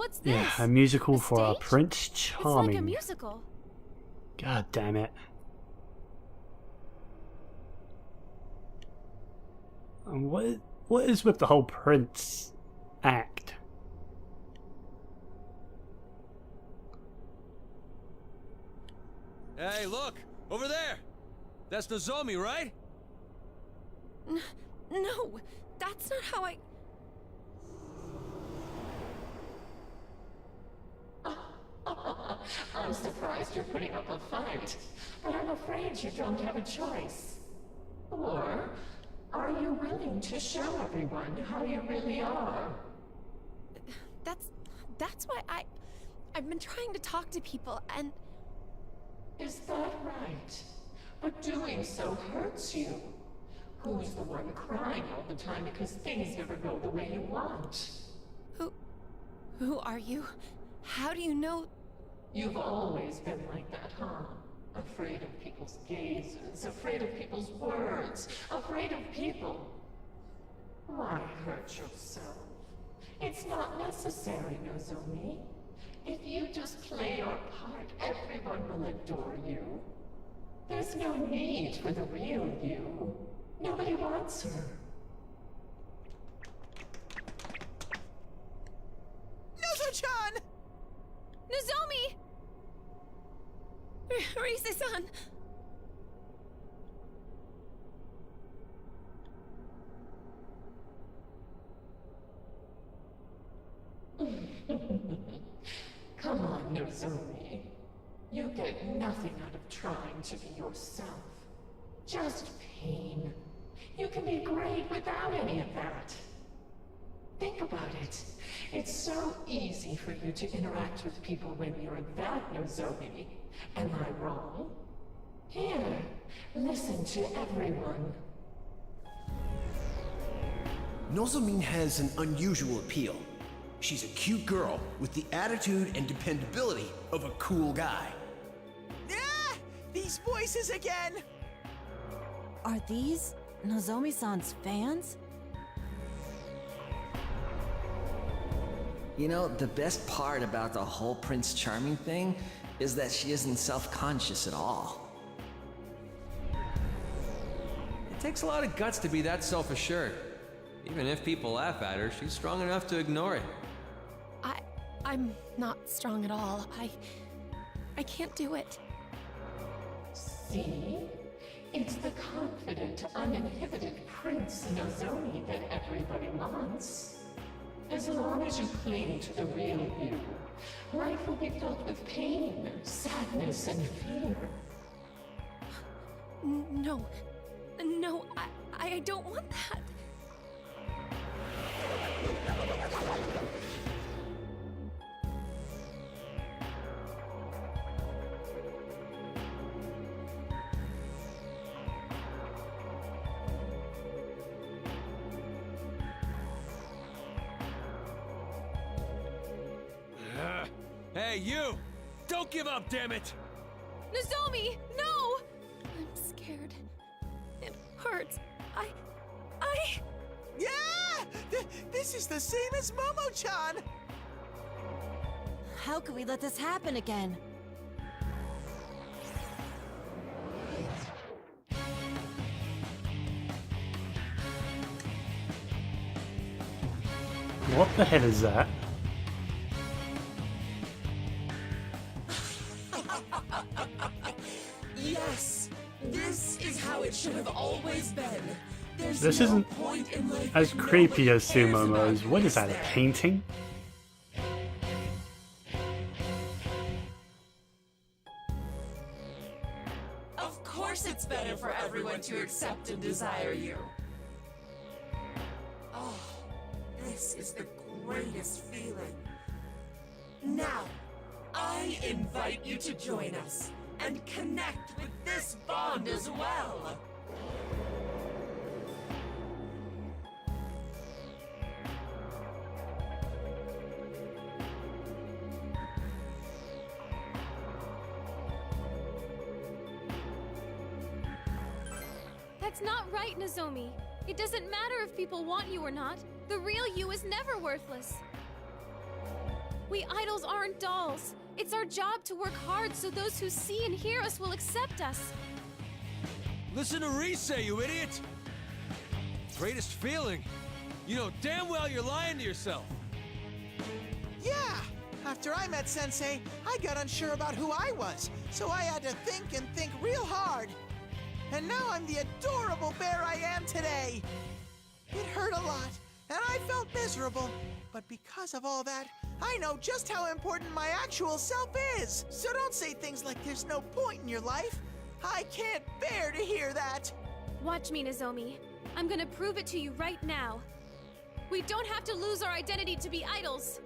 What's this? Yeah, a musical A for stage? Prince It's Charming. like a musical. God damn it. And what is with the whole Prince act? Hey, look! Over there! That's Nozomi, right? No, that's not how I... I'm surprised you're putting up a fight, but I'm afraid you don't have a choice. Or, are you willing to show everyone how you really are? That's why I've been trying to talk to people, and... Is that right? But doing so hurts you. Who's the one crying all the time because things never go the way you want? Who are you? How do you know... You've always been like that, huh? Afraid of people's gazes, afraid of people's words, afraid of people. Why hurt yourself? It's not necessary, Nozomi. If you just play your part, everyone will adore you. There's no need for the real you. Nobody wants her. Nozo-chan! Nozomi! Rise-san! Come on, Nozomi. You get nothing out of trying to be yourself. Just pain. You can be great without any of that. Think about it. It's so easy for you to interact with people when you're that Nozomi. Am I wrong? Here, listen to everyone. Nozomi has an unusual appeal. She's a cute girl with the attitude and dependability of a cool guy. Ah! These voices again! Are these Nozomi-san's fans? You know, the best part about the whole Prince Charming thing is that she isn't self-conscious at all. It takes a lot of guts to be that self-assured. Even if people laugh at her, she's strong enough to ignore it. I'm not strong at all. I can't do it. See? It's the confident, uninhibited Prince Nozomi that everybody wants. As long as you cling to the real you, life will be filled with pain, sadness, and fear. No, I don't want that. Hey, you! Don't give up, damn it! Nozomi, no! I'm scared. It hurts. I... Yeah! This is the same as Momo-chan! How could we let this happen again? What the hell is that? Yes! This is how it should have always been. There's This no isn't point in life as when creepy as nobody cares Sumomo's. about What you, is that, a there? painting? Of course it's better for everyone to accept and desire you. Oh, this is the greatest feeling. Now, I invite you to join us and connect with this bond as well. That's not right, Nozomi. It doesn't matter if people want you or not. The real you is never worthless. We idols aren't dolls. It's our job to work hard so those who see and hear us will accept us. Listen to Rise, you idiot! Greatest feeling. You know damn well you're lying to yourself. Yeah! After I met Sensei, I got unsure about who I was, so I had to think real hard. And now I'm the adorable bear I am today. It hurt a lot, and I felt miserable. But because of all that, I know just how important my actual self is. So don't say things like there's no point in your life. I can't bear to hear that. Watch me, Nozomi. I'm gonna prove it to you right now. We don't have to lose our identity to be idols.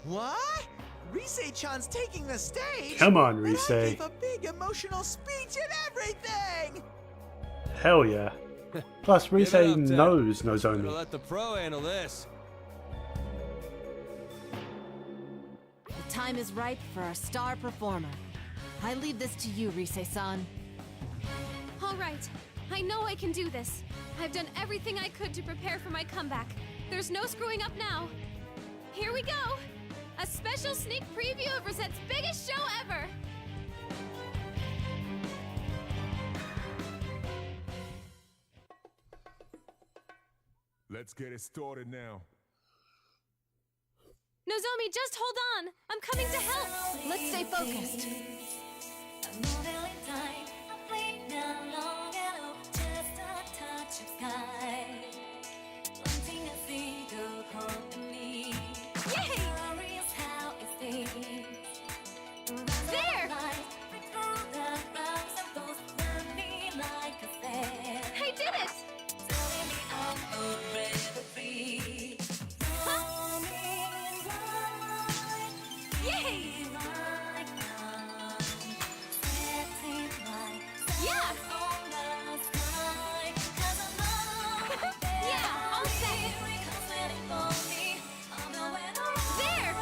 What? Rise-chan's taking the stage? Come on, And Rise. I gave a big emotional speech and everything! Hell yeah. Plus, Rise Give it up, Ted. knows Better Nozomi. let the pro handle this. The time is ripe for our star performer. I leave this to you, Rise-san. All right. I know I can do this. I've done everything I could to prepare for my comeback. There's no screwing up now. Here we go! A special sneak preview of Rosette's biggest show ever! Let's get it started now. Nozomi, just hold on! I'm coming to help! Let's stay focused. Yay! There! I did it! Yay! Yeah! Yeah, all set! There!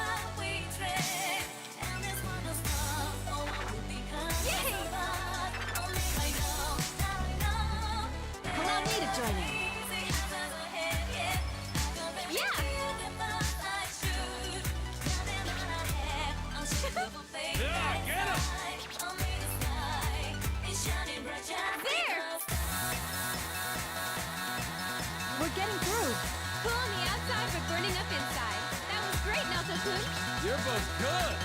Yay! Allow me to join in. Yeah! Yeah, get him! There! We're getting through. Cool on the outside, but burning up inside. That was great, Naoto-kun. You're both good!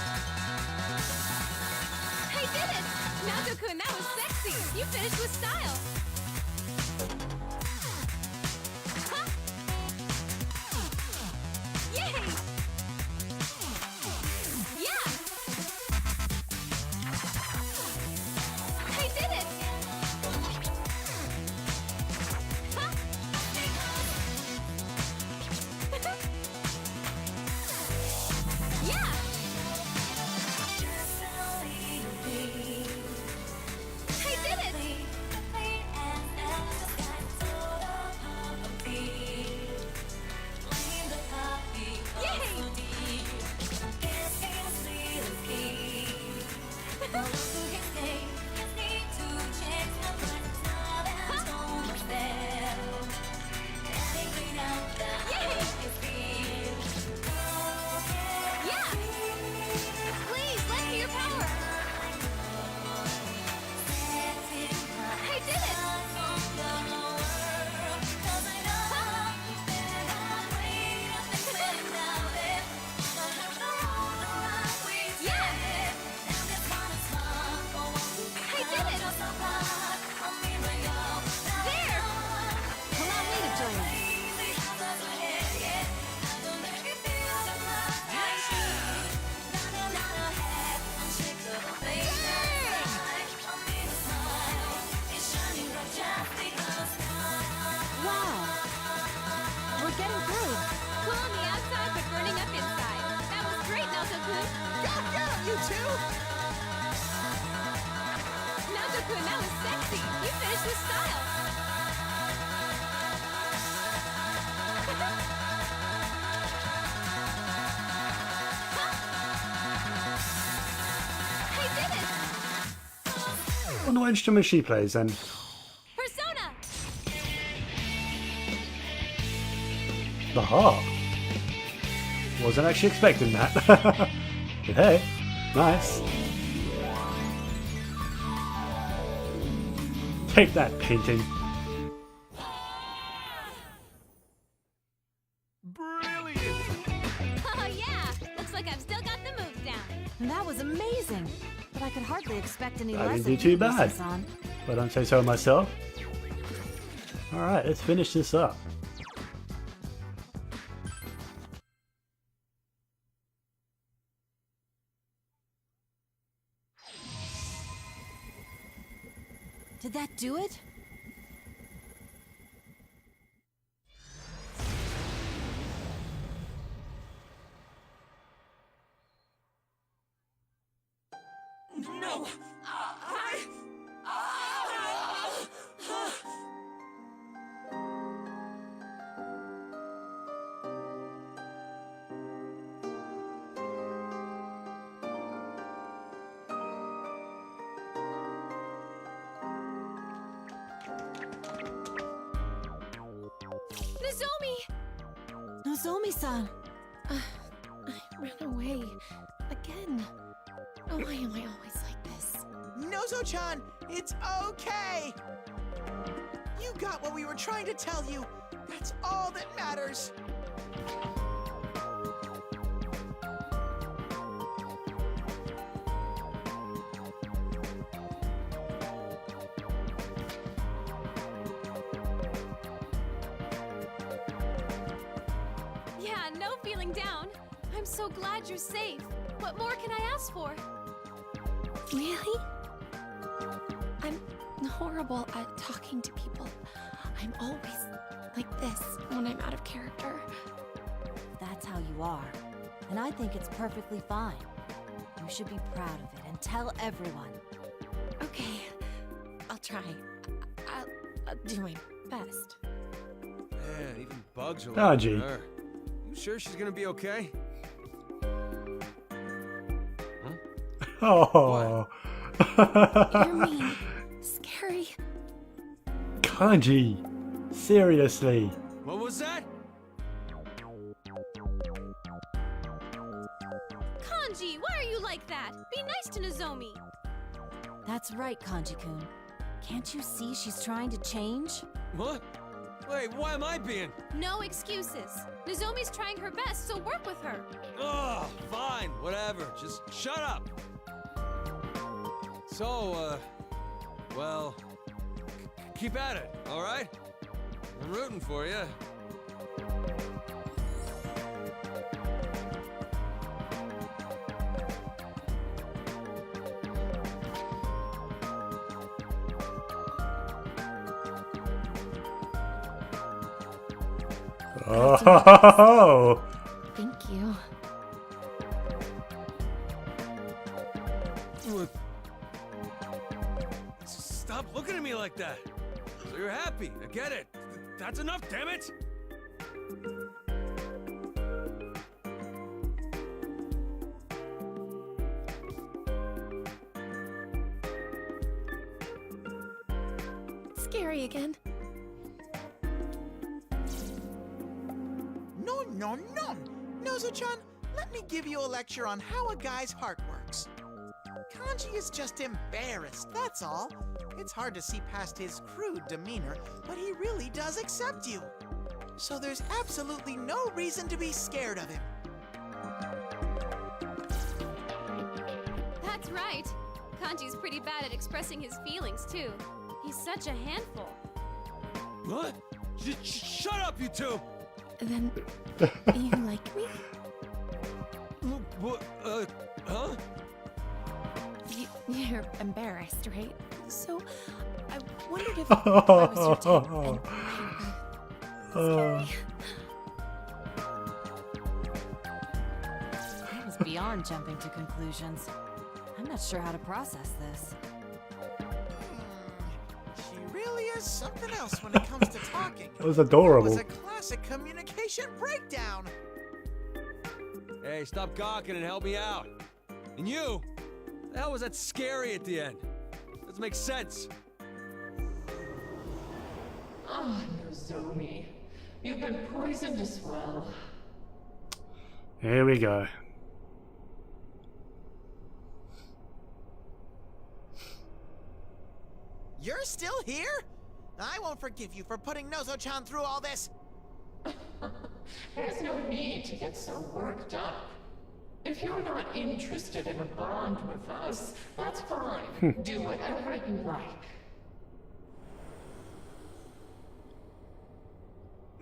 I did it! Naoto-kun, that was sexy! You finished with style! Huh? Yay! Yeah! I did it! Huh? Yeah! I did it! Yeah! Please, lend me your power! I did it! Yeah! I did it! There! Allow me to join in. Wow. We're getting through. Cool on the outside, but burning up inside. That was great, Naoto-kun. Get him, you two! Naoto-kun, that was sexy. You finished with style. wonder what instrument she plays then. Persona! The harp. Wasn't actually expecting that. But hey, nice. Take that, painting. Oh yeah! Looks like I've still got the moves down. That was amazing. But I could hardly expect any I less didn't do of too you, bad. Risa-san. But I don't say so myself. Alright, let's finish this up. Did that do it? No! Nozomi! Nozomi-san! I ran away. Again. Why am I always like this? Nozo-chan, it's okay! You got what we were trying to tell you. That's all that matters. Yeah, no feeling down. I'm so glad you're safe. What more can I ask for? Really? I'm horrible at talking to people. I'm always like this when I'm out of character. That's how you are. And I think it's perfectly fine. You should be proud of it and tell everyone. Okay, I'll try. I'll do my best. Man, even bugs are Ah, like gee. her. You sure she's gonna be okay? Oh. You're mean. Scary. Kanji. Seriously. What was that? Kanji, why are you like that? Be nice to Nozomi. That's right, Kanji-kun. Can't you see she's trying to change? What? Wait, why am I being? No excuses. Nozomi's trying her best, so work with her. Oh, fine, whatever. Just shut up. So, well, keep at it, all right? I'm rooting for you. Oh. Thank you. Stop looking at me like that. So you're happy. I get it. That's enough, damn it. Scary again. No, no, no! Nozo-chan, let me give you a lecture on how a guy's heart works. Kanji is just embarrassed, that's all. It's hard to see past his crude demeanor, but he really does accept you. So there's absolutely no reason to be scared of him. That's right. Kanji's pretty bad at expressing his feelings, too. He's such a handful. What? Shut up, you two! Then you like me? What? Huh? You're embarrassed, right? So I wondered if I was your type and scary. I was beyond jumping to conclusions. I'm not sure how to process this. She really is something else when it comes to talking. That was That adorable. was a classic communication breakdown. Hey, stop gawking and help me out. And you? The hell was that scary at the end? That's to make sense. Ah, Nozomi. You've been poisoned as well. Here we go. You're still here? I won't forgive you for putting Nozo-chan through all this. There's no need to get so worked up. If you're not interested in a bond with us, that's fine. Do whatever you like.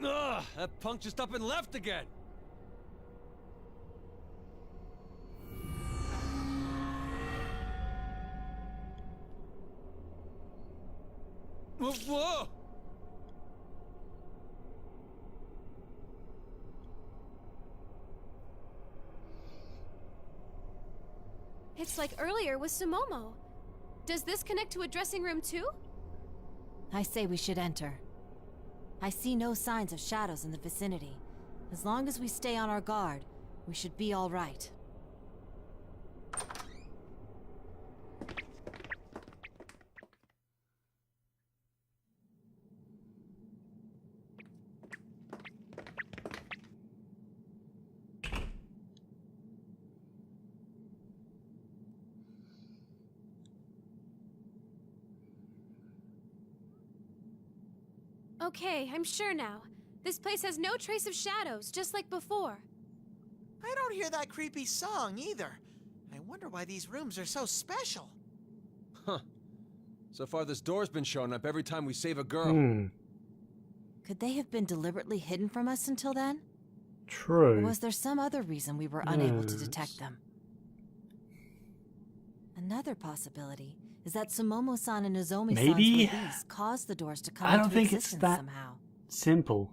Ugh, that punk just up and left again. Whoa! It's like earlier with Sumomo. Does this connect to a dressing room too? I say we should enter. I see no signs of shadows in the vicinity. As long as we stay on our guard, we should be all right. Okay, I'm sure now. This place has no trace of shadows, just like before. I don't hear that creepy song either. I wonder why these rooms are so special. Huh. So far this door's been showing up every time we save a girl. Could they have been deliberately hidden from us until then? True. Or was there some other reason we were unable to detect them? Another possibility is that Sumomo-san and Nozomi-san's Maybe? release caused the doors to come I don't into think it's existence that somehow. simple.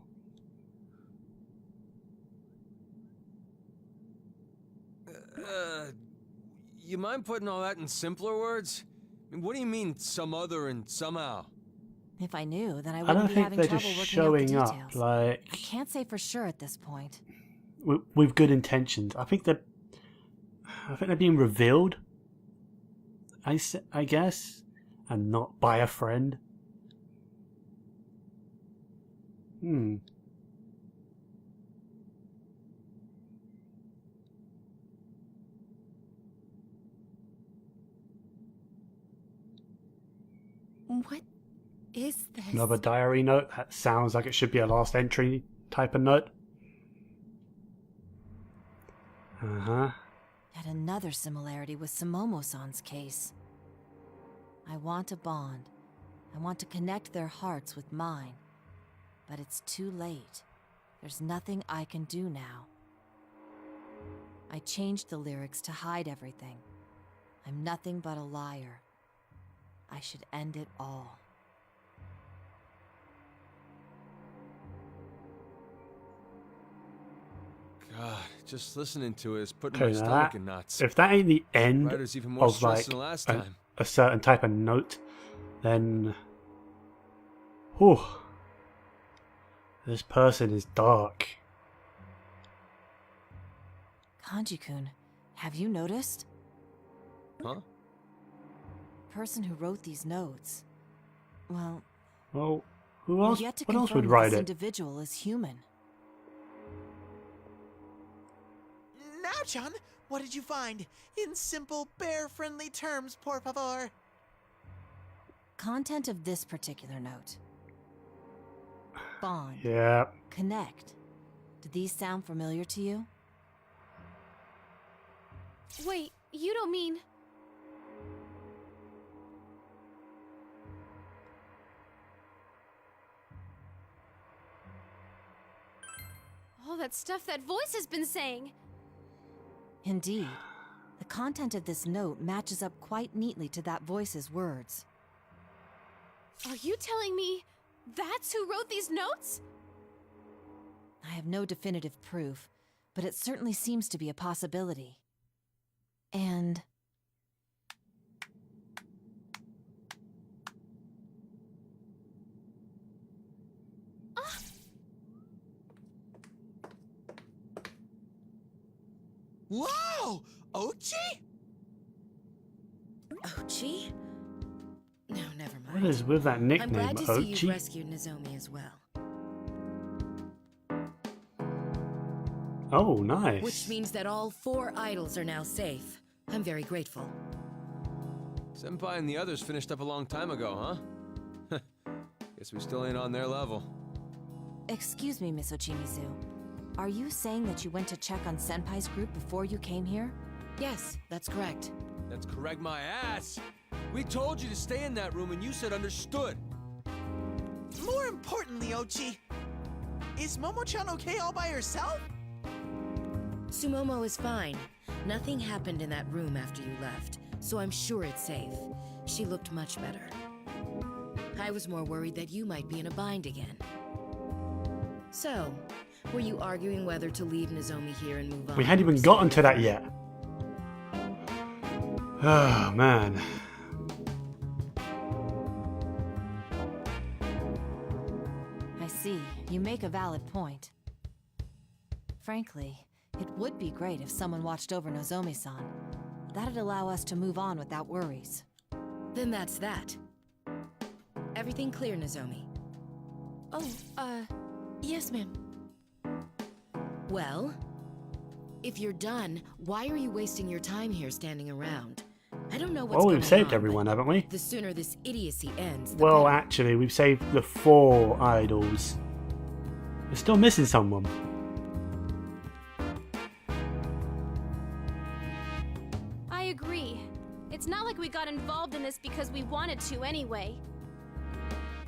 You mind putting all that in simpler words? I mean, what do you mean, some other and somehow? If I knew, then I I wouldn't don't be think having they're trouble just working out the showing up details. like I can't say for sure at this point. with good intentions. I think they're being revealed. I guess, and not by a friend. What is this? Another diary note. That sounds like it should be a last entry type of note. Yet another similarity with Sumomo-san's case. I want a bond. I want to connect their hearts with mine. But it's too late. There's nothing I can do now. I changed the lyrics to hide everything. I'm nothing but a liar. I should end it all. God, just listening to it is putting Okay, my now stomach that, in knots. if that ain't the end Writer's even more of stressed like than last time. a certain type of note, then whew, this person is dark. Kanji-kun, have you noticed? Huh? The person who wrote these notes. Well, Well, who we've else? yet to What else confirm would that write this it? individual is human. Now, John, what did you find? In simple, bear-friendly terms, por favor. Content of this particular note. Bond. Yeah. Connect. Do these sound familiar to you? Wait, you don't mean... all that stuff that voice has been saying! Indeed. The content of this note matches up quite neatly to that voice's words. Are you telling me that's who wrote these notes? I have no definitive proof, but it certainly seems to be a possibility. And... Wow! Ochi? Ochi? What is with that I'm nickname, glad to see you've Ochi? rescued Nozomi as well. Oh, nice. Which means that all 4 idols are now safe. I'm very grateful. Senpai and the others finished up a long time ago, huh? Guess we still ain't on their level. Excuse me, Miss Ochimizu. Are you saying that you went to check on Senpai's group before you came here? Yes, that's correct. That's correct my ass! We told you to stay in that room and you said understood! More importantly, Ochi, is Momo-chan okay all by herself? Sumomo is fine. Nothing happened in that room after you left, so I'm sure it's safe. She looked much better. I was more worried that you might be in a bind again. So, were you arguing whether to leave Nozomi here and move on? We hadn't even gotten to that yet. Oh, man. I see. You make a valid point. Frankly, it would be great if someone watched over Nozomi-san. That'd allow us to move on without worries. Then that's that. Everything clear, Nozomi? Oh, yes, ma'am. Well, if you're done, why are you wasting your time here standing around? I don't know what's Well, going on. we've saved everyone, haven't we? The sooner this idiocy ends, the Well, better. actually, we've saved the 4 idols. We're still missing someone. I agree. It's not like we got involved in this because we wanted to anyway.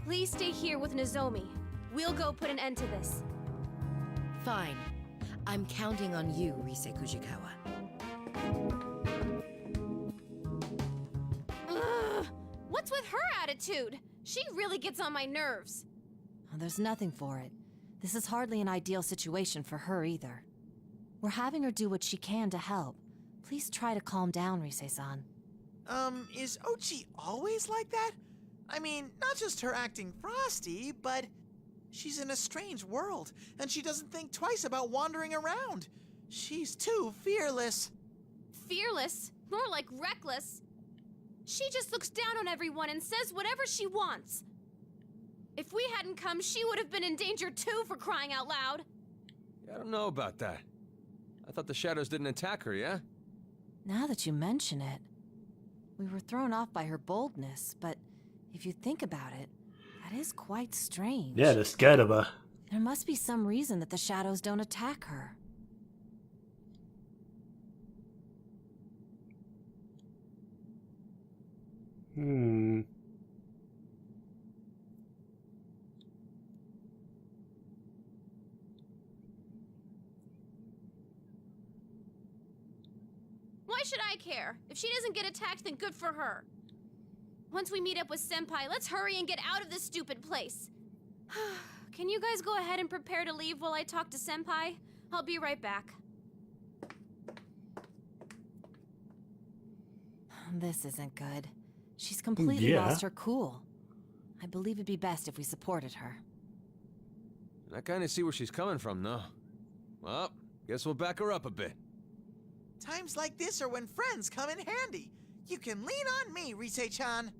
Please stay here with Nozomi. We'll go put an end to this. Fine. I'm counting on you, Rise Kujikawa. Ugh! What's with her attitude? She really gets on my nerves. Oh, there's nothing for it. This is hardly an ideal situation for her either. We're having her do what she can to help. Please try to calm down, Rise-san. Is Ochi always like that? I mean, not just her acting frosty, but she's in a strange world, and she doesn't think twice about wandering around. She's too fearless. Fearless? More like reckless. She just looks down on everyone and says whatever she wants. If we hadn't come, she would have been in danger too, for crying out loud. I don't know about that. I thought the shadows didn't attack her, yeah? Now that you mention it, we were thrown off by her boldness, but if you think about it, that is quite strange. Yeah, they're scared of her. There must be some reason that the shadows don't attack her. Why should I care? If she doesn't get attacked, then good for her. Once we meet up with Senpai, let's hurry and get out of this stupid place. Can you guys go ahead and prepare to leave while I talk to Senpai? I'll be right back. This isn't good. She's completely Yeah. lost her cool. I believe it'd be best if we supported her. I kinda see where she's coming from, though. Well, guess we'll back her up a bit. Times like this are when friends come in handy. You can lean on me, Rise-chan.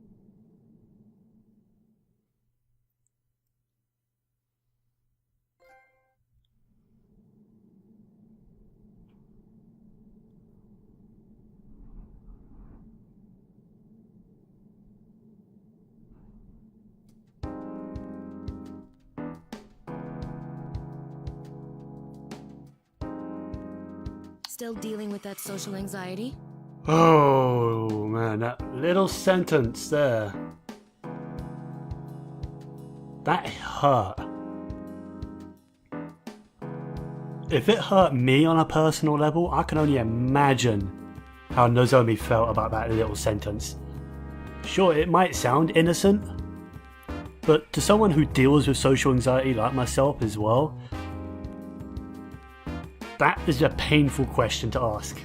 Still dealing with that social anxiety? Oh, man, that little sentence there. That hurt. If it hurt me on a personal level, I can only imagine how Nozomi felt about that little sentence. Sure, it might sound innocent, but to someone who deals with social anxiety like myself as well, that is a painful question to ask.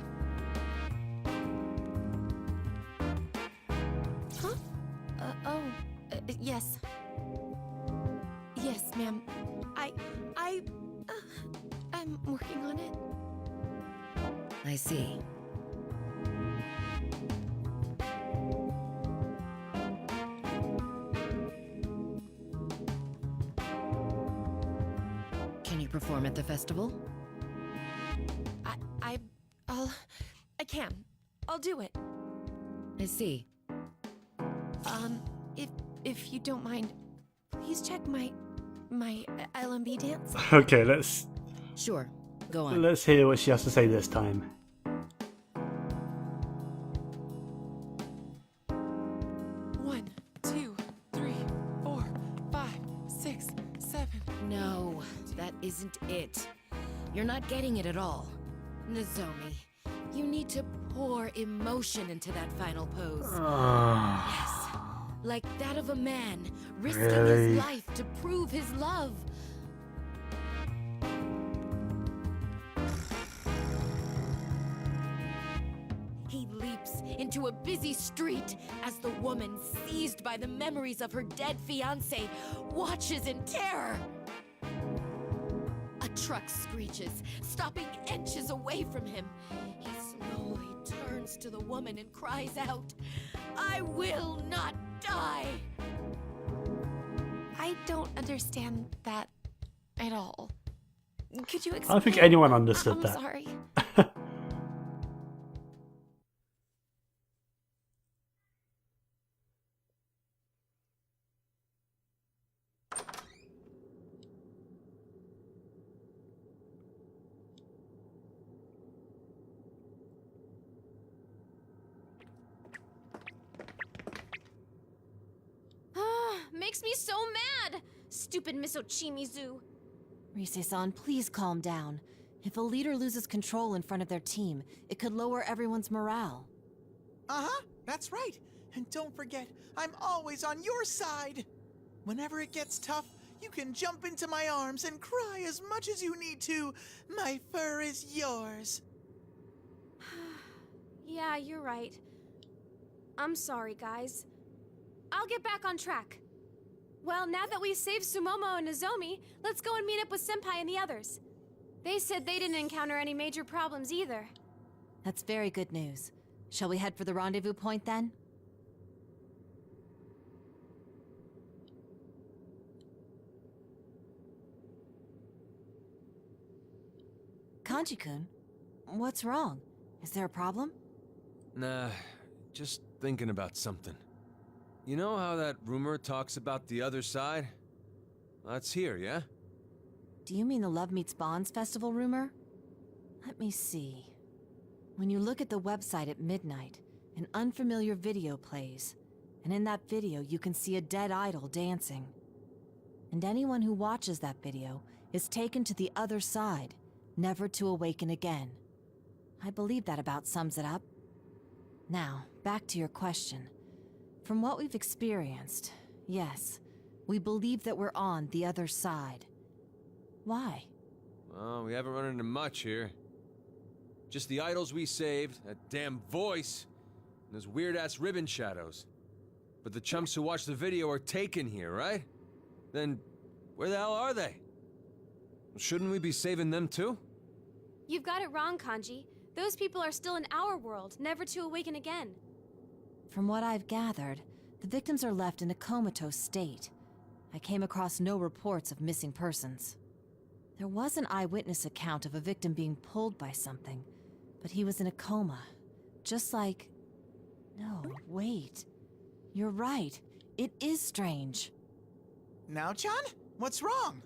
Huh? Yes. Yes, ma'am. I'm working on it. I see. perform at the festival? I can. I'll do it. I see. If you don't mind, please check my LMB dance. Okay, let's Sure, go on. let's hear what she has to say this time. One, two, three, 4, 5, 6, 7. No, that isn't it. You're not getting it at all. Nozomi, you need to pour emotion into that final pose. Yes, like that of a man risking Really? his life to prove his love. He leaps into a busy street as the woman, seized by the memories of her dead fiancé, watches in terror. A truck screeches, stopping inches away from him. He slowly turns to the woman and cries out, "I will not die!" I don't understand that at all. Could you explain? I don't think anyone understood I'm that. sorry. Makes me so mad! Stupid Miss Ochimizu. Rise-san, please calm down. If a leader loses control in front of their team, it could lower everyone's morale. Uh-huh, that's right. And don't forget, I'm always on your side. Whenever it gets tough, you can jump into my arms and cry as much as you need to. My fur is yours. Yeah, you're right. I'm sorry, guys. I'll get back on track. Well, now that we've saved Sumomo and Nozomi, let's go and meet up with Senpai and the others. They said they didn't encounter any major problems either. That's very good news. Shall we head for the rendezvous point then? Kanji-kun, what's wrong? Is there a problem? Nah, just thinking about something. You know how that rumor talks about the other side? That's here, yeah? Do you mean the Love Meets Bonds festival rumor? Let me see. When you look at the website at midnight, an unfamiliar video plays, and in that video you can see a dead idol dancing. And anyone who watches that video is taken to the other side, never to awaken again. I believe that about sums it up. Now, back to your question. From what we've experienced, yes, we believe that we're on the other side. Why? Well, we haven't run into much here. Just the idols we saved, that damn voice, and those weird-ass ribbon shadows. But the chumps who watched the video are taken here, right? Then, where the hell are they? Shouldn't we be saving them too? You've got it wrong, Kanji. Those people are still in our world, never to awaken again. From what I've gathered, the victims are left in a comatose state. I came across no reports of missing persons. There was an eyewitness account of a victim being pulled by something, but he was in a coma. Just like... No, wait. You're right. It is strange. Now, John? What's wrong?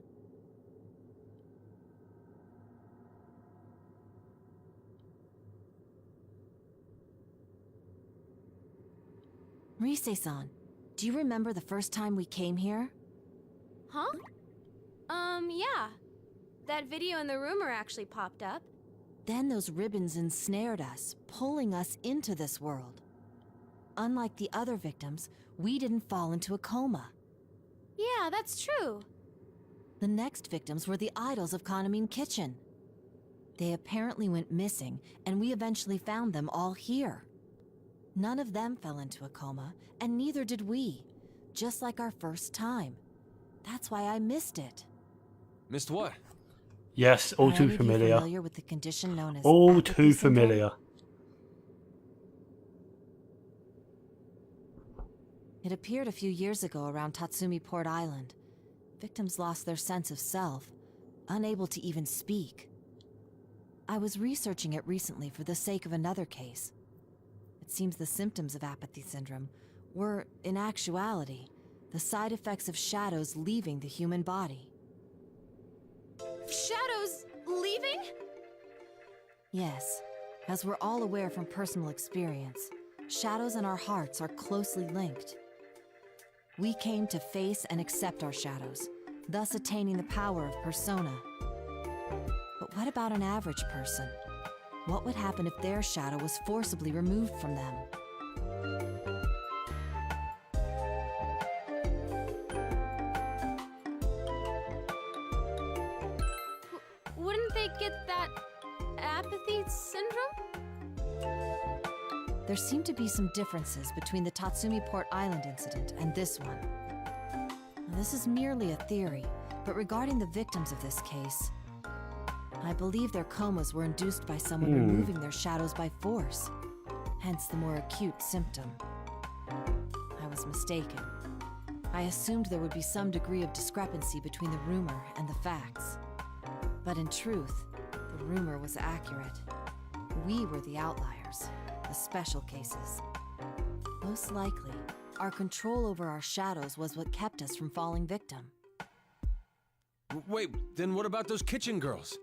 Rise-san, do you remember the first time we came here? Huh? Yeah. That video in the rumor actually popped up. Then those ribbons ensnared us, pulling us into this world. Unlike the other victims, we didn't fall into a coma. Yeah, that's true. The next victims were the idols of Kanamine Kitchen. They apparently went missing, and we eventually found them all here. None of them fell into a coma, and neither did we. Just like our first time. That's why I missed it. Missed what? Yes, all Are too any of you familiar. familiar with the condition known as All apathy too syndrome? familiar. It appeared a few years ago around Tatsumi Port Island. Victims lost their sense of self, unable to even speak. I was researching it recently for the sake of another case. It seems the symptoms of apathy syndrome were, in actuality, the side effects of shadows leaving the human body. Shadows leaving? Yes, as we're all aware from personal experience, shadows and our hearts are closely linked. We came to face and accept our shadows, thus attaining the power of persona. But what about an average person? What would happen if their shadow was forcibly removed from them? Wouldn't they get that apathy syndrome? There seem to be some differences between the Tatsumi Port Island incident and this one. Now, this is merely a theory, but regarding the victims of this case, I believe their comas were induced by someone removing their shadows by force, hence the more acute symptom. I was mistaken. I assumed there would be some degree of discrepancy between the rumor and the facts. But in truth, the rumor was accurate. We were the outliers, the special cases. Most likely, our control over our shadows was what kept us from falling victim. Wait, then what about those kitchen girls?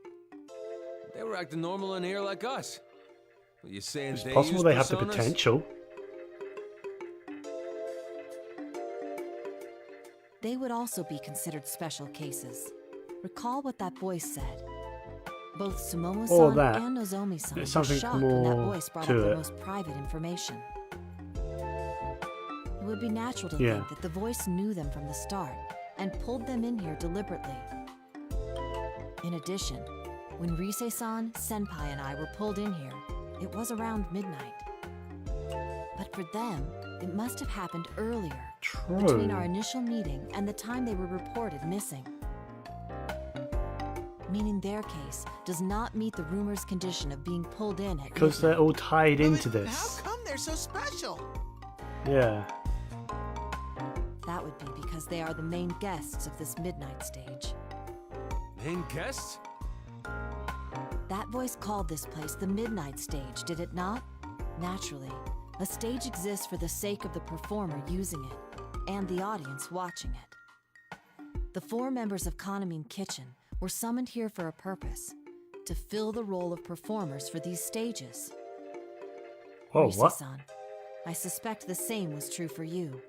They were acting normal in here like us. You saying It's they possible use they have the personas? potential. They would also be considered special cases. Recall what that voice said. Both Or Sumomo-san that. and Nozomi-san There's were something shocked when that more voice brought to up their it. most private information. It would be natural to Yeah. think that the voice knew them from the start and pulled them in here deliberately. In addition, when Rise-san, Senpai, and I were pulled in here, it was around midnight. But for them, it must have happened earlier, between our initial meeting and the time they were reported missing. Meaning their case does not meet the rumor's condition of being pulled in at Because they're midnight. all tied into But this. how come they're so special? Yeah. That would be because they are the main guests of this midnight stage. Main guests? That voice called this place the midnight stage, did it not? Naturally, a stage exists for the sake of the performer using it, and the audience watching it. The 4 members of Kaname Kitchen were summoned here for a purpose, to fill the role of performers for these stages. Oh, what? Rise-san, I suspect the same was true for you.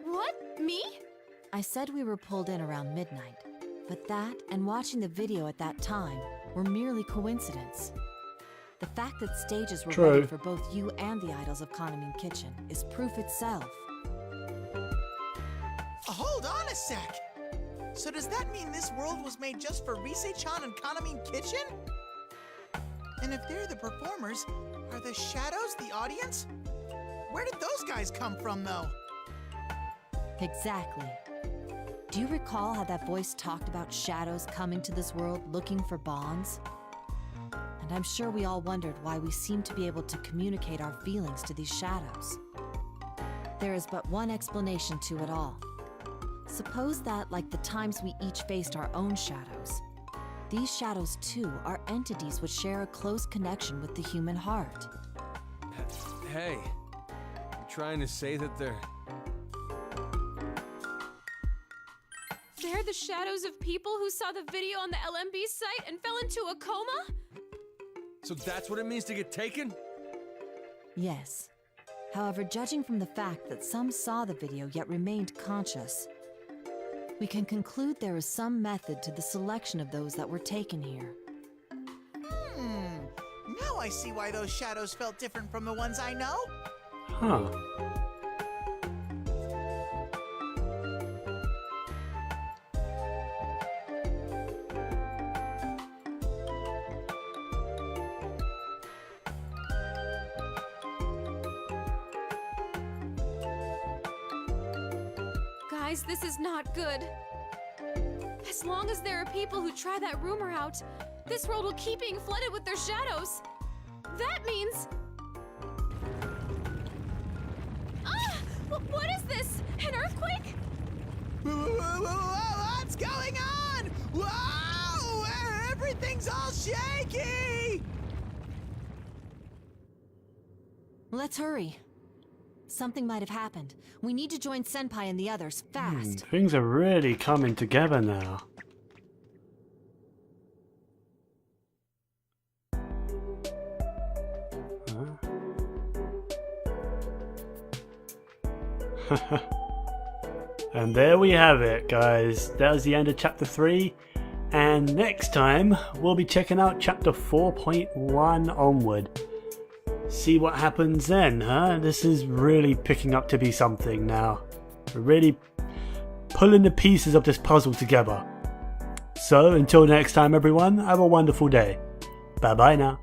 What? Me? I said we were pulled in around midnight, but that and watching the video at that time were merely coincidence. The fact that stages were True. ready for both you and the idols of Kaname Kitchen is proof itself. Hold on a sec! So does that mean this world was made just for Rise-chan and Kaname Kitchen? And if they're the performers, are the shadows the audience? Where did those guys come from, though? Exactly. Do you recall how that voice talked about shadows coming to this world looking for bonds? And I'm sure we all wondered why we seem to be able to communicate our feelings to these shadows. There is but one explanation to it all. Suppose that, like the times we each faced our own shadows, these shadows too are entities which share a close connection with the human heart. Hey, you trying to say that they're... They're the shadows of people who saw the video on the LMB site and fell into a coma? So that's what it means to get taken? Yes. However, judging from the fact that some saw the video yet remained conscious, we can conclude there is some method to the selection of those that were taken here. Now I see why those shadows felt different from the ones I know. Huh. Guys, this is not good. As long as there are people who try that rumor out, this world will keep being flooded with their shadows. That means... Ah! What is this? An earthquake? What's going on? Whoa! Everything's all shaky! Let's hurry. Something might have happened. We need to join Senpai and the others, fast. Things are really coming together now. And there we have it, guys. That was the end of chapter 3. And next time, we'll be checking out chapter 4.1 onward. See what happens then, huh? This is really picking up to be something now. We're really pulling the pieces of this puzzle together. So, until next time, everyone, have a wonderful day. Bye bye now.